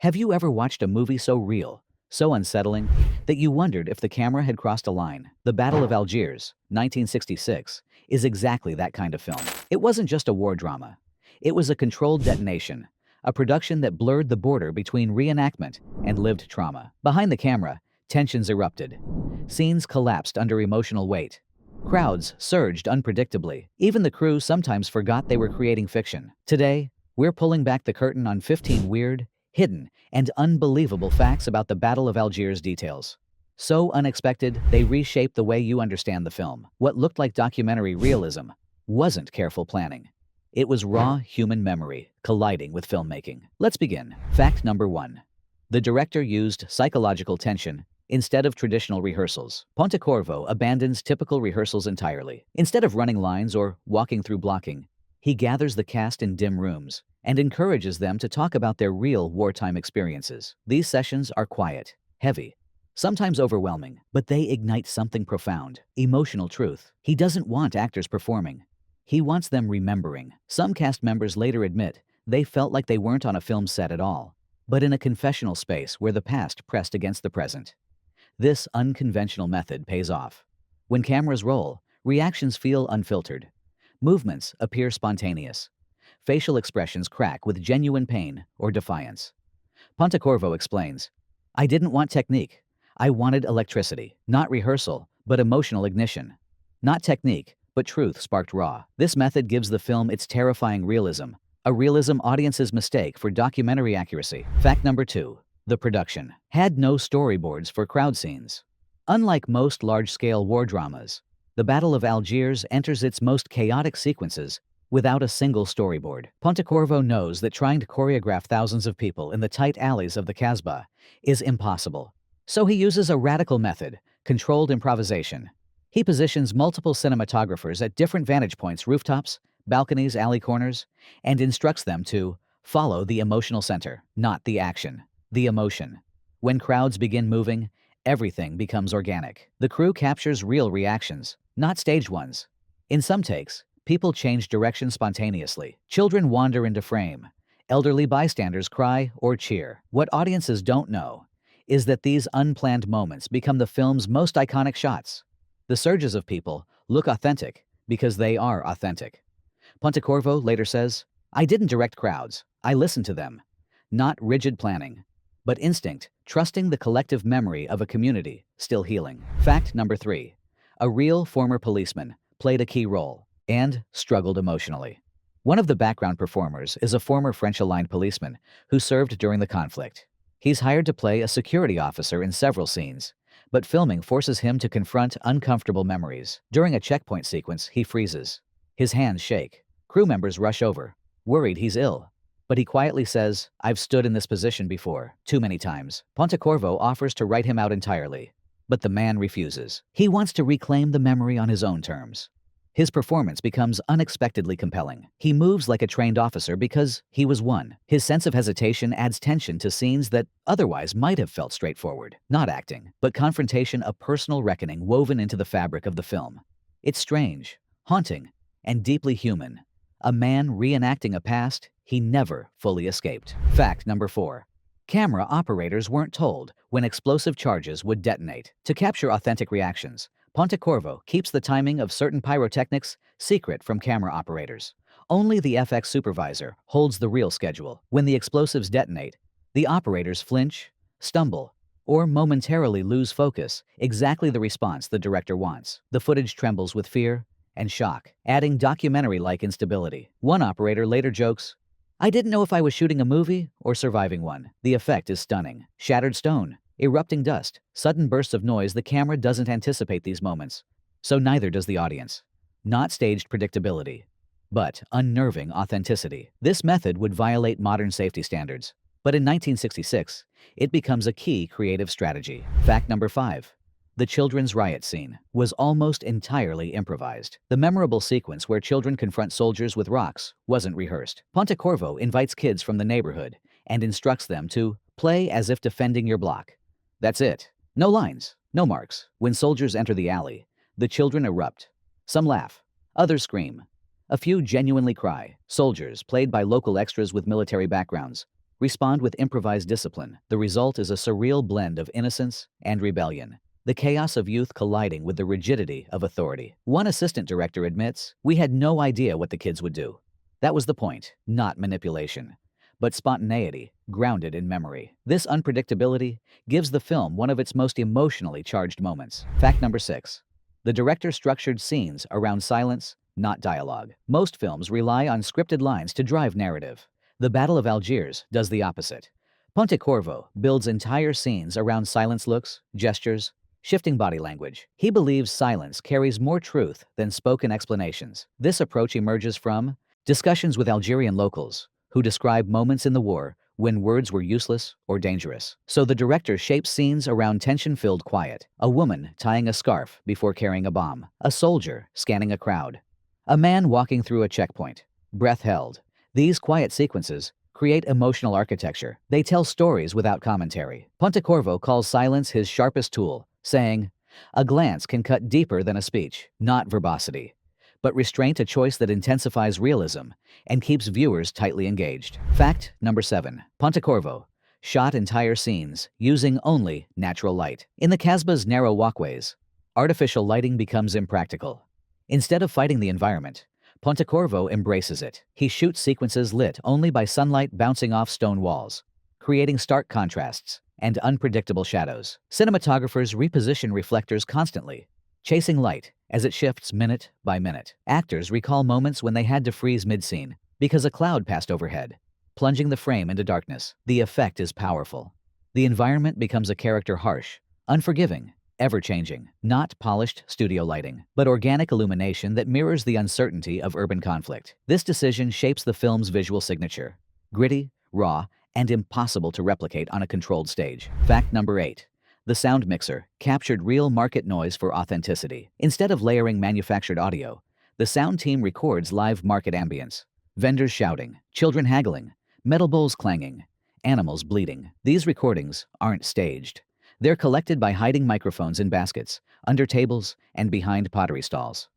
Have you ever watched a movie so real, so unsettling, that you wondered if the camera had crossed a line? The Battle of Algiers, 1966, is exactly that kind of film. It wasn't just a war drama. It was a controlled detonation, a production that blurred the border between reenactment and lived trauma. Behind the camera, tensions erupted. Scenes collapsed under emotional weight. Crowds surged unpredictably. Even the crew sometimes forgot they were creating fiction. Today, we're pulling back the curtain on 15 weird, hidden, and unbelievable facts about the Battle of Algiers details. So unexpected, they reshaped the way you understand the film. What looked like documentary realism wasn't careful planning. It was raw human memory colliding with filmmaking. Let's begin. Fact number 1. The director used psychological tension instead of traditional rehearsals. Pontecorvo abandons typical rehearsals entirely. Instead of running lines or walking through blocking, he gathers the cast in dim rooms and encourages them to talk about their real wartime experiences. These sessions are quiet, heavy, sometimes overwhelming, but they ignite something profound, emotional truth. He doesn't want actors performing. He wants them remembering. Some cast members later admit they felt like they weren't on a film set at all, but in a confessional space where the past pressed against the present. This unconventional method pays off. When cameras roll, reactions feel unfiltered. Movements appear spontaneous. Facial expressions crack with genuine pain or defiance. Pontecorvo explains, "I didn't want technique. I wanted electricity. Not rehearsal, but emotional ignition. Not technique, but truth sparked raw." This method gives the film its terrifying realism, a realism audiences mistake for documentary accuracy. Fact number 2. The production had no storyboards for crowd scenes. Unlike most large-scale war dramas, the Battle of Algiers enters its most chaotic sequences without a single storyboard. Pontecorvo knows that trying to choreograph thousands of people in the tight alleys of the Kasbah is impossible. So he uses a radical method, controlled improvisation. He positions multiple cinematographers at different vantage points, rooftops, balconies, alley corners, and instructs them to follow the emotional center, not the action, the emotion. When crowds begin moving, everything becomes organic. The crew captures real reactions, not staged ones. In some takes, people change direction spontaneously. Children wander into frame. Elderly bystanders cry or cheer. What audiences don't know is that these unplanned moments become the film's most iconic shots. The surges of people look authentic because they are authentic. Pontecorvo later says, "I didn't direct crowds. I listened to them. Not rigid planning, but instinct, trusting the collective memory of a community still healing." Fact number 3. A real former policeman played a key role and struggled emotionally. One of the background performers is a former French-aligned policeman who served during the conflict. He's hired to play a security officer in several scenes, but filming forces him to confront uncomfortable memories. During a checkpoint sequence, he freezes. His hands shake. Crew members rush over, worried he's ill. But he quietly says, "I've stood in this position before, too many times." Pontecorvo offers to write him out entirely, but the man refuses. He wants to reclaim the memory on his own terms. His performance becomes unexpectedly compelling. He moves like a trained officer because he was one. His sense of hesitation adds tension to scenes that otherwise might have felt straightforward. Not acting, but confrontation, a personal reckoning woven into the fabric of the film. It's strange, haunting, and deeply human. A man reenacting a past he never fully escaped. Fact number 4. Camera operators weren't told when explosive charges would detonate. To capture authentic reactions, Pontecorvo keeps the timing of certain pyrotechnics secret from camera operators. Only the FX supervisor holds the real schedule. When the explosives detonate, the operators flinch, stumble, or momentarily lose focus, exactly the response the director wants. The footage trembles with fear and shock, adding documentary-like instability. One operator later jokes, "I didn't know if I was shooting a movie or surviving one." The effect is stunning. Shattered stone, erupting dust, sudden bursts of noise. The camera doesn't anticipate these moments, so neither does the audience. Not staged predictability, but unnerving authenticity. This method would violate modern safety standards, but in 1966, it becomes a key creative strategy. Fact number 5. The children's riot scene was almost entirely improvised. The memorable sequence where children confront soldiers with rocks wasn't rehearsed. Pontecorvo invites kids from the neighborhood and instructs them to play as if defending your block. That's it. No lines, no marks. When soldiers enter the alley, the children erupt. Some laugh, others scream. A few genuinely cry. Soldiers, played by local extras with military backgrounds, respond with improvised discipline. The result is a surreal blend of innocence and rebellion. The chaos of youth colliding with the rigidity of authority. One assistant director admits, "We had no idea what the kids would do." That was the point, not manipulation, but spontaneity, grounded in memory. This unpredictability gives the film one of its most emotionally charged moments. Fact number 6. The director structured scenes around silence, not dialogue. Most films rely on scripted lines to drive narrative. The Battle of Algiers does the opposite. Pontecorvo builds entire scenes around silence looks, gestures, shifting body language. He believes silence carries more truth than spoken explanations. This approach emerges from discussions with Algerian locals, who describe moments in the war when words were useless or dangerous. So the director shapes scenes around tension-filled quiet. A woman tying a scarf before carrying a bomb. A soldier scanning a crowd. A man walking through a checkpoint. Breath held. These quiet sequences create emotional architecture. They tell stories without commentary. Pontecorvo calls silence his sharpest tool, saying, "A glance can cut deeper than a speech." Not verbosity, but restraint, a choice that intensifies realism and keeps viewers tightly engaged. Fact number 7. Pontecorvo shot entire scenes using only natural light. In the Casbah's narrow walkways, artificial lighting becomes impractical. Instead of fighting the environment, Pontecorvo embraces it. He shoots sequences lit only by sunlight bouncing off stone walls, creating stark contrasts and unpredictable shadows. Cinematographers reposition reflectors constantly, chasing light as it shifts minute by minute. Actors recall moments when they had to freeze mid-scene because a cloud passed overhead, plunging the frame into darkness. The effect is powerful. The environment becomes a character, harsh, unforgiving, ever-changing. Not polished studio lighting, but organic illumination that mirrors the uncertainty of urban conflict. This decision shapes the film's visual signature: gritty, raw, and impossible to replicate on a controlled stage. Fact number 8. The sound mixer captured real market noise for authenticity. Instead of layering manufactured audio, the sound team records live market ambience. Vendors shouting, children haggling, metal bowls clanging, animals bleating. These recordings aren't staged. They're collected by hiding microphones in baskets, under tables, and behind pottery stalls.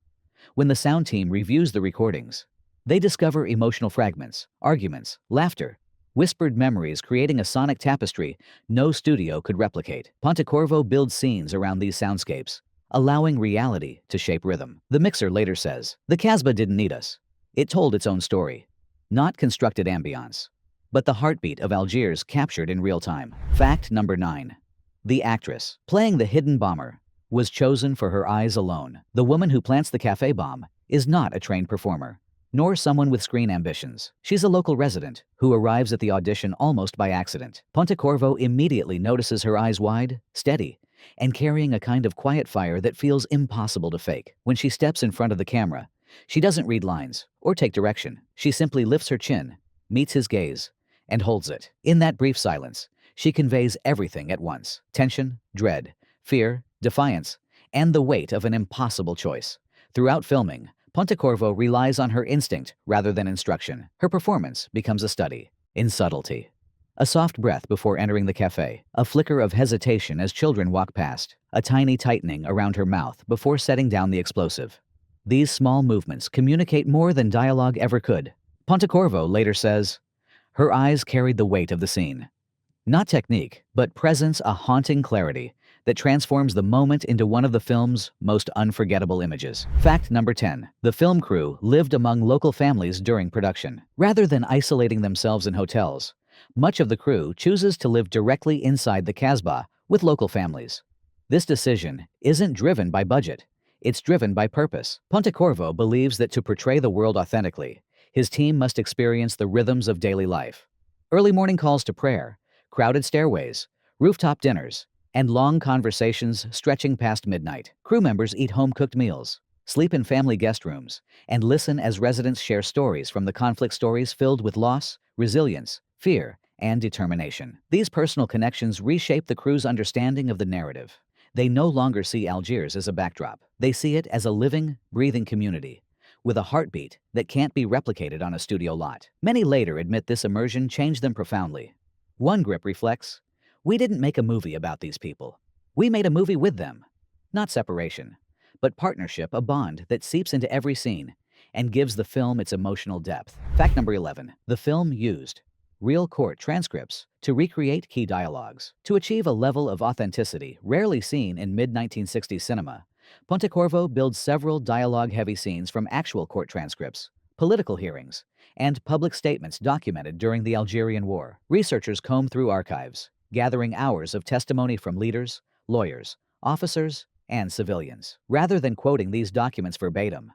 When the sound team reviews the recordings, they discover emotional fragments, arguments, laughter, whispered memories, creating a sonic tapestry no studio could replicate. Pontecorvo builds scenes around these soundscapes, allowing reality to shape rhythm. The mixer later says, "The Casbah didn't need us. It told its own story. Not constructed ambiance, but the heartbeat of Algiers captured in real time." Fact number 9. The actress playing the hidden bomber was chosen for her eyes alone. The woman who plants the cafe bomb is not a trained performer, nor someone with screen ambitions. She's a local resident who arrives at the audition almost by accident. Pontecorvo immediately notices her eyes wide, steady, and carrying a kind of quiet fire that feels impossible to fake. When she steps in front of the camera, she doesn't read lines or take direction. She simply lifts her chin, meets his gaze, and holds it. In that brief silence, she conveys everything at once: tension, dread, fear, defiance, and the weight of an impossible choice. Throughout filming, Pontecorvo relies on her instinct rather than instruction. Her performance becomes a study in subtlety. A soft breath before entering the cafe, a flicker of hesitation as children walk past, a tiny tightening around her mouth before setting down the explosive. These small movements communicate more than dialogue ever could. Pontecorvo later says, "Her eyes carried the weight of the scene. Not technique, but presence, a haunting clarity that transforms the moment into one of the film's most unforgettable images." Fact number 10. The film crew lived among local families during production. Rather than isolating themselves in hotels, much of the crew chooses to live directly inside the Casbah with local families. This decision isn't driven by budget, it's driven by purpose. Pontecorvo believes that to portray the world authentically, his team must experience the rhythms of daily life. Early morning calls to prayer, crowded stairways, rooftop dinners, and long conversations stretching past midnight. Crew members eat home-cooked meals, sleep in family guest rooms, and listen as residents share stories from the conflict, stories filled with loss, resilience, fear, and determination. These personal connections reshape the crew's understanding of the narrative. They no longer see Algiers as a backdrop. They see it as a living, breathing community, with a heartbeat that can't be replicated on a studio lot. Many later admit this immersion changed them profoundly. One grip reflects, "We didn't make a movie about these people. We made a movie with them." Not separation, but partnership, a bond that seeps into every scene and gives the film its emotional depth. Fact number 11. The film used real court transcripts to recreate key dialogues. To achieve a level of authenticity rarely seen in mid-1960s cinema, Pontecorvo builds several dialogue-heavy scenes from actual court transcripts, political hearings, and public statements documented during the Algerian War. Researchers comb through archives, gathering hours of testimony from leaders, lawyers, officers, and civilians. Rather than quoting these documents verbatim,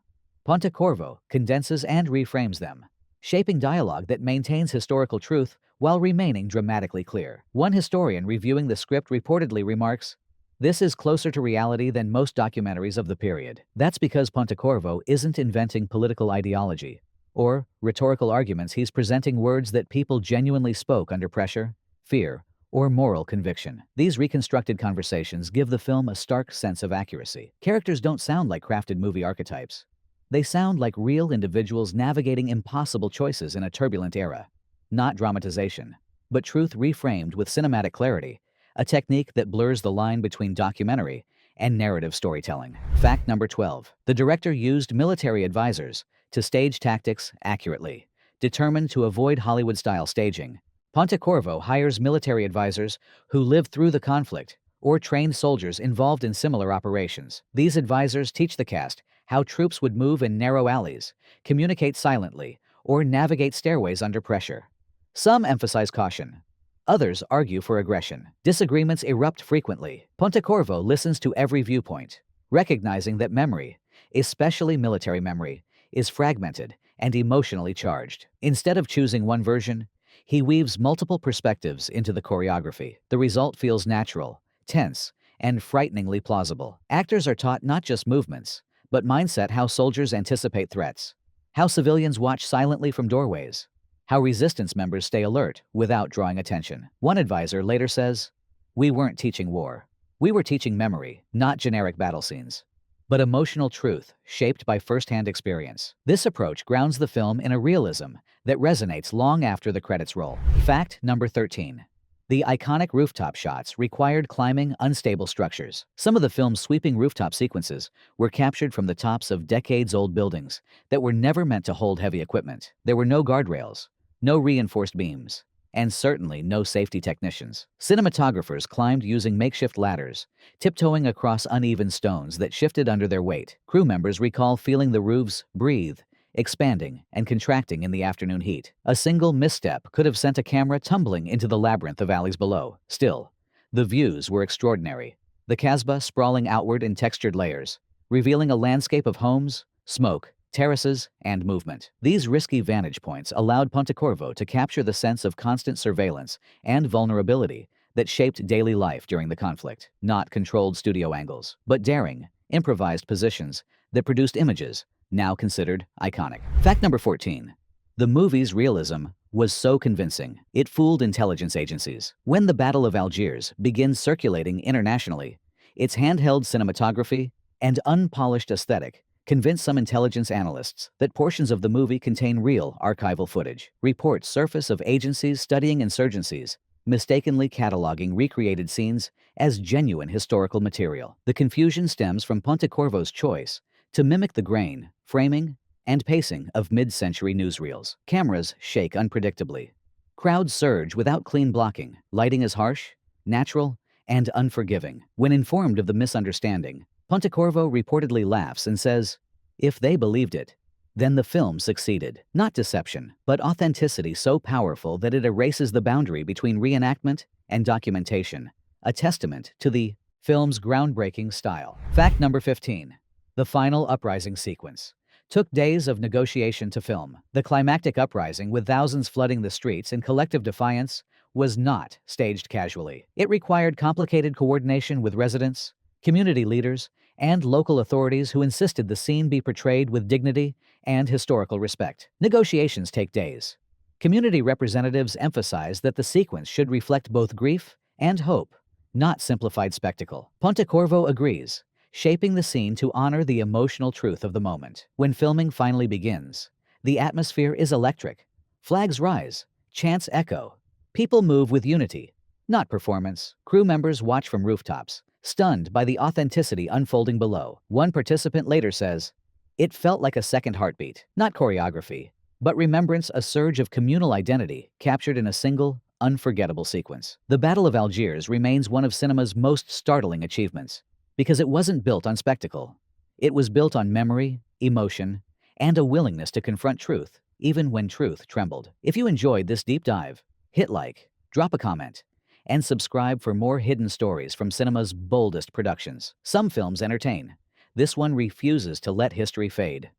Pontecorvo condenses and reframes them, shaping dialogue that maintains historical truth while remaining dramatically clear. One historian reviewing the script reportedly remarks, "This is closer to reality than most documentaries of the period." That's because Pontecorvo isn't inventing political ideology or rhetorical arguments. He's presenting words that people genuinely spoke under pressure, fear, or moral conviction. These reconstructed conversations give the film a stark sense of accuracy. Characters don't sound like crafted movie archetypes. They sound like real individuals navigating impossible choices in a turbulent era. Not dramatization, but truth reframed with cinematic clarity, a technique that blurs the line between documentary and narrative storytelling. Fact number 12. The director used military advisors to stage tactics accurately. Determined to avoid Hollywood-style staging, Pontecorvo hires military advisors who lived through the conflict or trained soldiers involved in similar operations. These advisors teach the cast how troops would move in narrow alleys, communicate silently, or navigate stairways under pressure. Some emphasize caution. Others argue for aggression. Disagreements erupt frequently. Pontecorvo listens to every viewpoint, recognizing that memory, especially military memory, is fragmented and emotionally charged. Instead of choosing one version, he weaves multiple perspectives into the choreography. The result feels natural, tense, and frighteningly plausible. Actors are taught not just movements, but mindset: how soldiers anticipate threats, how civilians watch silently from doorways, how resistance members stay alert without drawing attention. One advisor later says, "We weren't teaching war. We were teaching memory, not generic battle scenes, but emotional truth shaped by first-hand experience." This approach grounds the film in a realism that resonates long after the credits roll. Fact number 13. The iconic rooftop shots required climbing unstable structures. Some of the film's sweeping rooftop sequences were captured from the tops of decades-old buildings that were never meant to hold heavy equipment. There were no guardrails, no reinforced beams, and certainly no safety technicians. Cinematographers climbed using makeshift ladders, tiptoeing across uneven stones that shifted under their weight. Crew members recall feeling the roofs breathe, expanding and contracting in the afternoon heat. A single misstep could have sent a camera tumbling into the labyrinth of alleys below. Still, the views were extraordinary. The Casbah sprawling outward in textured layers, revealing a landscape of homes, smoke, terraces, and movement. These risky vantage points allowed Pontecorvo to capture the sense of constant surveillance and vulnerability that shaped daily life during the conflict. Not controlled studio angles, but daring, improvised positions that produced images now considered iconic. Fact number 14. The movie's realism was so convincing, it fooled intelligence agencies. When the Battle of Algiers begins circulating internationally, its handheld cinematography and unpolished aesthetic convinced some intelligence analysts that portions of the movie contain real archival footage. Reports surface of agencies studying insurgencies, mistakenly cataloging recreated scenes as genuine historical material. The confusion stems from Pontecorvo's choice to mimic the grain, framing, and pacing of mid-century newsreels. Cameras shake unpredictably. Crowds surge without clean blocking. Lighting is harsh, natural, and unforgiving. When informed of the misunderstanding, Pontecorvo reportedly laughs and says, "If they believed it, then the film succeeded." Not deception, but authenticity so powerful that it erases the boundary between reenactment and documentation, a testament to the film's groundbreaking style. Fact number 15. The final uprising sequence took days of negotiation to film. The climactic uprising, with thousands flooding the streets in collective defiance, was not staged casually. It required complicated coordination with residents, community leaders, and local authorities who insisted the scene be portrayed with dignity and historical respect. Negotiations take days. Community representatives emphasize that the sequence should reflect both grief and hope, not simplified spectacle. Pontecorvo agrees, shaping the scene to honor the emotional truth of the moment. When filming finally begins, the atmosphere is electric. Flags rise, chants echo. People move with unity, not performance. Crew members watch from rooftops, stunned by the authenticity unfolding below. One participant later says, "It felt like a second heartbeat, not choreography, but remembrance a surge of communal identity captured in a single, unforgettable sequence. The Battle of Algiers remains one of cinema's most startling achievements, because it wasn't built on spectacle. It was built on memory, emotion, and a willingness to confront truth, even when truth trembled. If you enjoyed this deep dive, hit like, drop a comment, and subscribe for more hidden stories from cinema's boldest productions. Some films entertain. This one refuses to let history fade.